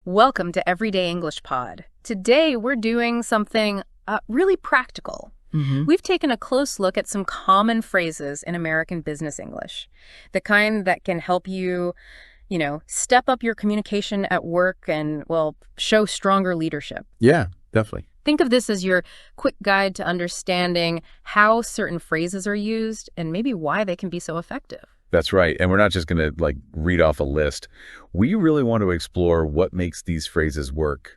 Welcome to Everyday English Pod. Today we're doing something really practical. We've taken a close look at some common phrases in American business English, the kind that can help you, step up your communication at work and, show stronger leadership. Yeah, definitely. Think of this as your quick guide to understanding how certain phrases are used and maybe why they can be so effective. That's right. And we're not just going to read off a list. We really want to explore what makes these phrases work,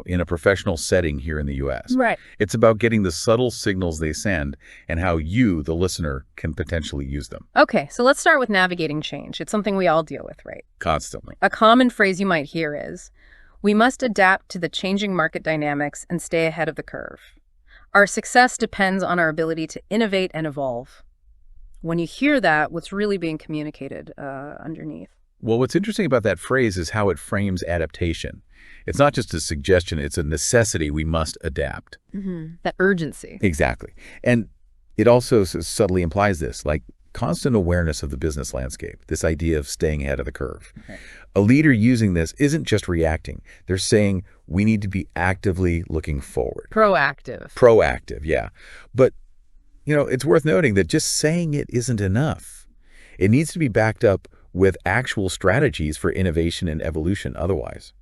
in a professional setting here in the U.S. Right. It's about getting the subtle signals they send and how you, the listener, can potentially use them. Okay, so let's start with navigating change. It's something we all deal with, right? Constantly. A common phrase you might hear is, "We must adapt to the changing market dynamics and stay ahead of the curve. Our success depends on our ability to innovate and evolve." When you hear that, what's really being communicated underneath? Well, what's interesting about that phrase is how it frames adaptation. It's not just a suggestion, it's a necessity. We must adapt. That urgency. Exactly. And it also subtly implies this, constant awareness of the business landscape, this idea of staying ahead of the curve. Okay. A leader using this isn't just reacting. They're saying we need to be actively looking forward. Proactive, yeah. But, it's worth noting that just saying it isn't enough. It needs to be backed up with actual strategies for innovation and evolution otherwise.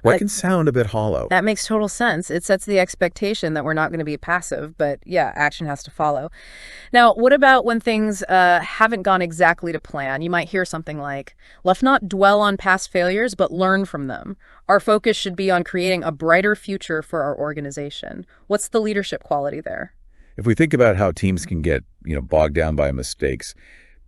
That can sound a bit hollow. That makes total sense. It sets the expectation that we're not going to be passive, but yeah, action has to follow. Now, what about when things haven't gone exactly to plan? You might hear something like, "Let's not dwell on past failures, but learn from them. Our focus should be on creating a brighter future for our organization." What's the leadership quality there? If we think about how teams can get, bogged down by mistakes,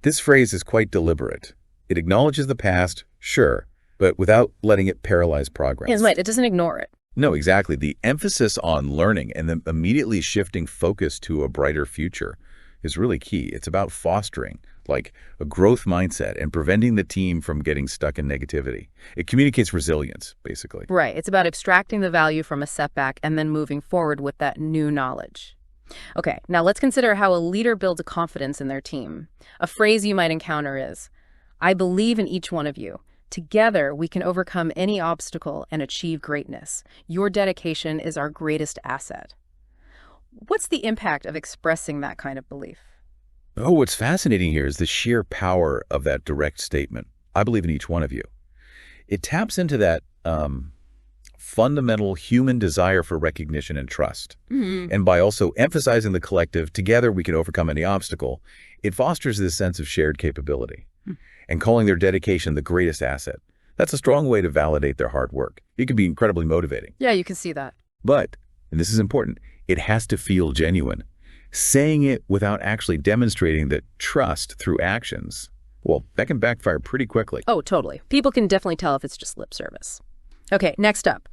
this phrase is quite deliberate. It acknowledges the past, sure, but without letting it paralyze progress. Right, it doesn't ignore it. No, exactly. The emphasis on learning and then immediately shifting focus to a brighter future is really key. It's about fostering a growth mindset and preventing the team from getting stuck in negativity. It communicates resilience, basically. Right. It's about extracting the value from a setback and then moving forward with that new knowledge. Okay, now let's consider how a leader builds a confidence in their team. A phrase you might encounter is, "I believe in each one of you. Together, we can overcome any obstacle and achieve greatness. Your dedication is our greatest asset." What's the impact of expressing that kind of belief? Oh, what's fascinating here is the sheer power of that direct statement. I believe in each one of you. It taps into that fundamental human desire for recognition and trust. And by also emphasizing the collective, together we can overcome any obstacle, it fosters this sense of shared capability. And calling their dedication the greatest asset. That's a strong way to validate their hard work. It can be incredibly motivating. Yeah, you can see that. But, and this is important, it has to feel genuine. Saying it without actually demonstrating that trust through actions, that can backfire pretty quickly. Oh, totally. People can definitely tell if it's just lip service. Okay, next up,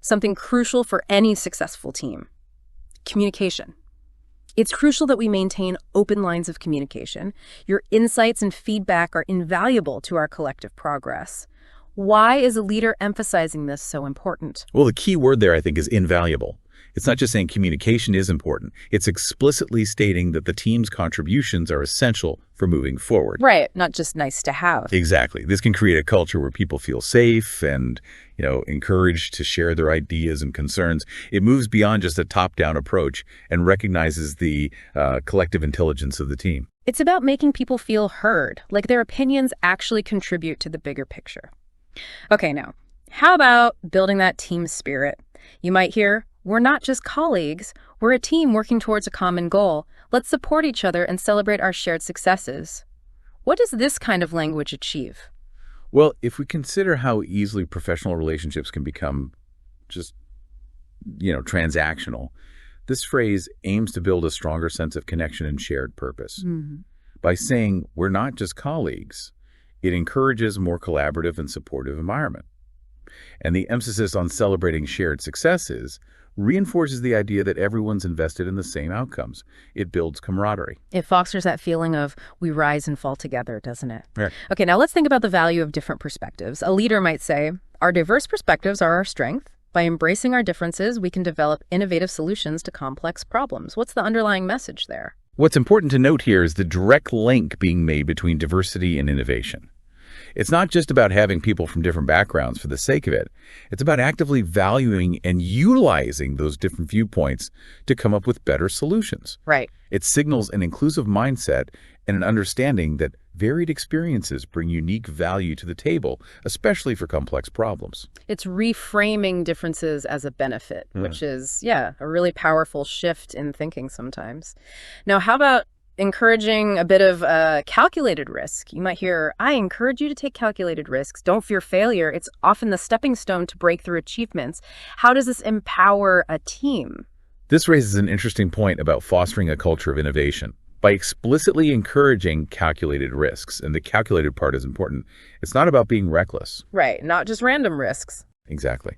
something crucial for any successful team: communication. It's crucial that we maintain open lines of communication. Your insights and feedback are invaluable to our collective progress. Why is a leader emphasizing this so important? Well, the key word there, I think, is invaluable. It's not just saying communication is important. It's explicitly stating that the team's contributions are essential for moving forward. Right, not just nice to have. Exactly. This can create a culture where people feel safe and, encouraged to share their ideas and concerns. It moves beyond just a top-down approach and recognizes the collective intelligence of the team. It's about making people feel heard, like their opinions actually contribute to the bigger picture. Okay, now, how about building that team spirit? You might hear, "We're not just colleagues, we're a team working towards a common goal. Let's support each other and celebrate our shared successes." What does this kind of language achieve? Well, if we consider how easily professional relationships can become just, transactional, this phrase aims to build a stronger sense of connection and shared purpose. By saying we're not just colleagues, it encourages a more collaborative and supportive environment. And the emphasis on celebrating shared successes reinforces the idea that everyone's invested in the same outcomes. It builds camaraderie. It fosters that feeling of we rise and fall together, doesn't it? Right. Okay, now let's think about the value of different perspectives. A leader might say, "Our diverse perspectives are our strength. By embracing our differences, we can develop innovative solutions to complex problems." What's the underlying message there? What's important to note here is the direct link being made between diversity and innovation. It's not just about having people from different backgrounds for the sake of it. It's about actively valuing and utilizing those different viewpoints to come up with better solutions. Right. It signals an inclusive mindset and an understanding that varied experiences bring unique value to the table, especially for complex problems. It's reframing differences as a benefit, which is, yeah, a really powerful shift in thinking sometimes. Now, how about encouraging a bit of calculated risk? You might hear, I encourage you to take calculated risks. Don't fear failure. It's often the stepping stone to breakthrough achievements. How does this empower a team? This raises an interesting point about fostering a culture of innovation. By explicitly encouraging calculated risks, and the calculated part is important, it's not about being reckless. Right, not just random risks. Exactly.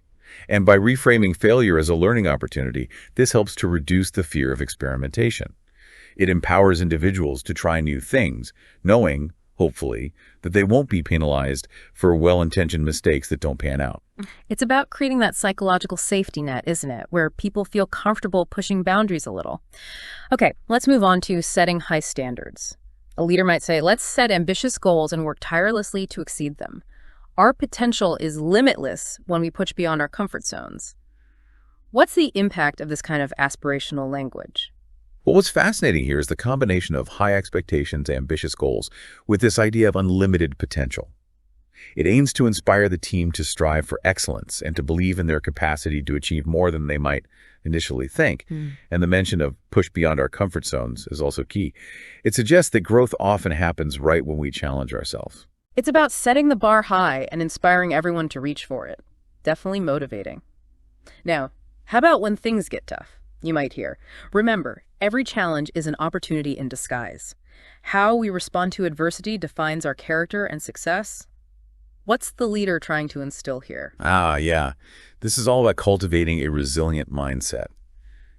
And by reframing failure as a learning opportunity, this helps to reduce the fear of experimentation. It empowers individuals to try new things, knowing, hopefully, that they won't be penalized for well-intentioned mistakes that don't pan out. It's about creating that psychological safety net, isn't it, where people feel comfortable pushing boundaries a little. Okay, let's move on to setting high standards. A leader might say, let's set ambitious goals and work tirelessly to exceed them. Our potential is limitless when we push beyond our comfort zones. What's the impact of this kind of aspirational language? Well, what's fascinating here is the combination of high expectations, ambitious goals, with this idea of unlimited potential. It aims to inspire the team to strive for excellence and to believe in their capacity to achieve more than they might initially think. And the mention of push beyond our comfort zones is also key. It suggests that growth often happens right when we challenge ourselves. It's about setting the bar high and inspiring everyone to reach for it. Definitely motivating. Now, how about when things get tough? You might hear, remember, every challenge is an opportunity in disguise. How we respond to adversity defines our character and success. What's the leader trying to instill here? Yeah. This is all about cultivating a resilient mindset.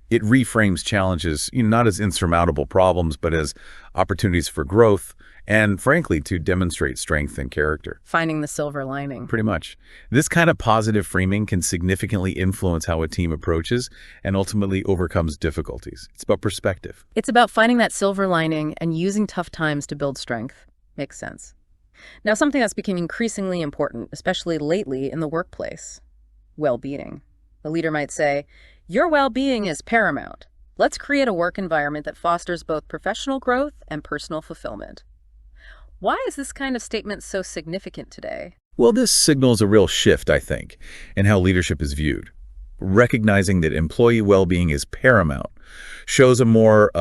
It reframes challenges, not as insurmountable problems, but as opportunities for growth and, frankly, to demonstrate strength and character. Finding the silver lining. Pretty much. This kind of positive framing can significantly influence how a team approaches and ultimately overcomes difficulties. It's about perspective. It's about finding that silver lining and using tough times to build strength. Makes sense. Now, something that's become increasingly important, especially lately in the workplace, well-being. The leader might say, your well-being is paramount. Let's create a work environment that fosters both professional growth and personal fulfillment. Why is this kind of statement so significant today? Well, this signals a real shift, I think, in how leadership is viewed. Recognizing that employee well-being is paramount shows a more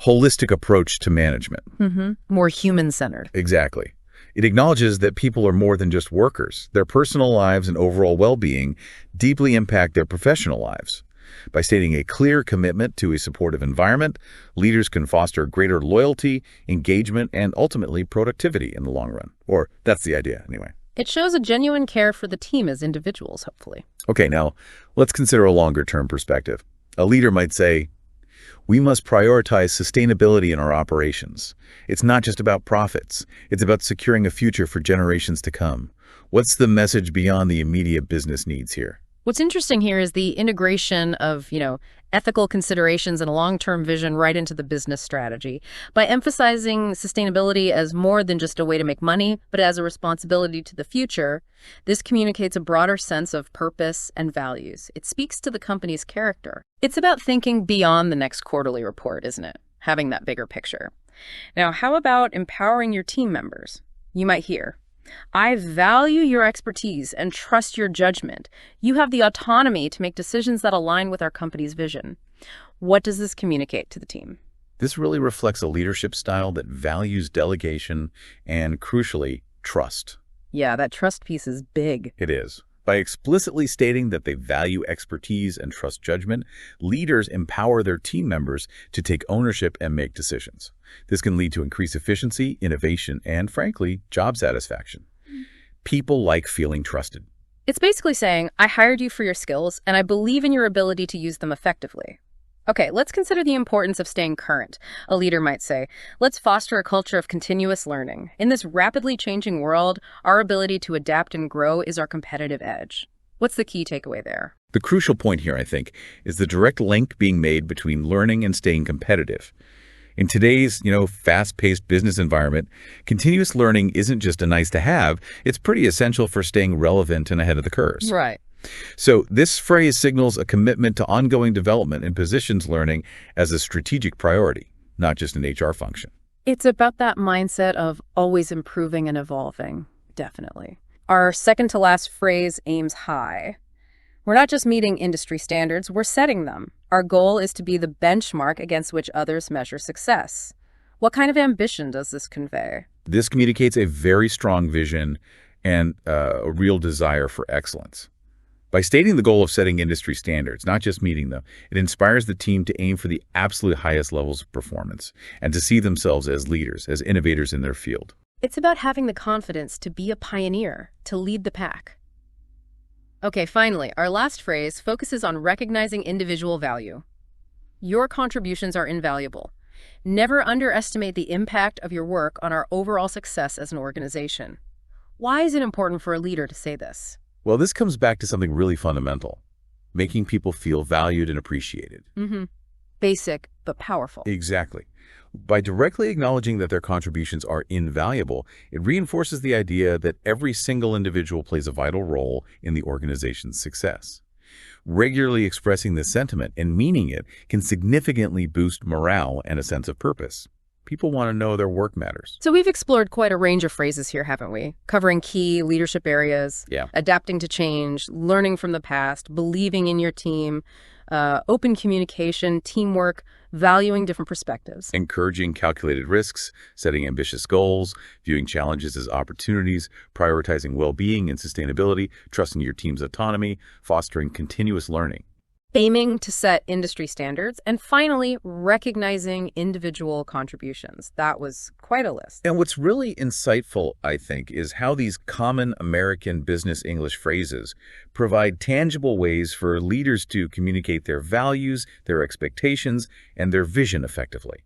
holistic approach to management. More human-centered. Exactly. It acknowledges that people are more than just workers. Their personal lives and overall well-being deeply impact their professional lives. By stating a clear commitment to a supportive environment, leaders can foster greater loyalty, engagement, and ultimately productivity in the long run. Or that's the idea, anyway. It shows a genuine care for the team as individuals, hopefully. Okay, now let's consider a longer-term perspective. A leader might say, we must prioritize sustainability in our operations. It's not just about profits. It's about securing a future for generations to come. What's the message beyond the immediate business needs here? What's interesting here is the integration of, ethical considerations and a long-term vision right into the business strategy. By emphasizing sustainability as more than just a way to make money, but as a responsibility to the future, this communicates a broader sense of purpose and values. It speaks to the company's character. It's about thinking beyond the next quarterly report, isn't it? Having that bigger picture. Now, how about empowering your team members? You might hear, I value your expertise and trust your judgment. You have the autonomy to make decisions that align with our company's vision. What does this communicate to the team? This really reflects a leadership style that values delegation and, crucially, trust. Yeah, that trust piece is big. It is. By explicitly stating that they value expertise and trust judgment, leaders empower their team members to take ownership and make decisions. This can lead to increased efficiency, innovation, and, frankly, job satisfaction. People like feeling trusted. It's basically saying, I hired you for your skills, and I believe in your ability to use them effectively. Okay, let's consider the importance of staying current. A leader might say, let's foster a culture of continuous learning. In this rapidly changing world, our ability to adapt and grow is our competitive edge. What's the key takeaway there? The crucial point here, I think, is the direct link being made between learning and staying competitive. In today's, fast-paced business environment, continuous learning isn't just a nice to have, it's pretty essential for staying relevant and ahead of the curve. Right. So this phrase signals a commitment to ongoing development and positions learning as a strategic priority, not just an HR function. It's about that mindset of always improving and evolving, definitely. Our second to last phrase aims high. We're not just meeting industry standards, we're setting them. Our goal is to be the benchmark against which others measure success. What kind of ambition does this convey? This communicates a very strong vision and a real desire for excellence. By stating the goal of setting industry standards, not just meeting them, it inspires the team to aim for the absolute highest levels of performance and to see themselves as leaders, as innovators in their field. It's about having the confidence to be a pioneer, to lead the pack. Okay, finally, our last phrase focuses on recognizing individual value. Your contributions are invaluable. Never underestimate the impact of your work on our overall success as an organization. Why is it important for a leader to say this? Well, this comes back to something really fundamental, making people feel valued and appreciated. Basic, but powerful. Exactly. By directly acknowledging that their contributions are invaluable, it reinforces the idea that every single individual plays a vital role in the organization's success. Regularly expressing this sentiment and meaning it can significantly boost morale and a sense of purpose. People want to know their work matters. So we've explored quite a range of phrases here, haven't we? Covering key leadership areas, adapting to change, learning from the past, believing in your team, open communication, teamwork, valuing different perspectives. Encouraging calculated risks, setting ambitious goals, viewing challenges as opportunities, prioritizing well-being and sustainability, trusting your team's autonomy, fostering continuous learning. Aiming to set industry standards, and finally, recognizing individual contributions. That was quite a list. And what's really insightful, I think, is how these common American business English phrases provide tangible ways for leaders to communicate their values, their expectations, and their vision effectively.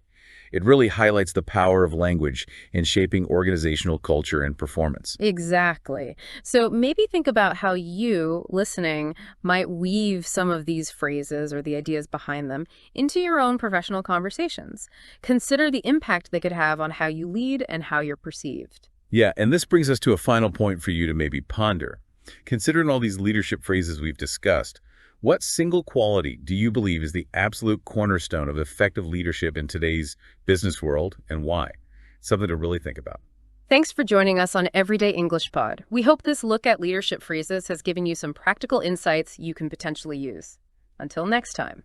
It really highlights the power of language in shaping organizational culture and performance. Exactly. So maybe think about how you, listening, might weave some of these phrases or the ideas behind them into your own professional conversations. Consider the impact they could have on how you lead and how you're perceived. Yeah, and this brings us to a final point for you to maybe ponder. Considering all these leadership phrases we've discussed, what single quality do you believe is the absolute cornerstone of effective leadership in today's business world, and why? Something to really think about. Thanks for joining us on Everyday English Pod. We hope this look at leadership phrases has given you some practical insights you can potentially use. Until next time.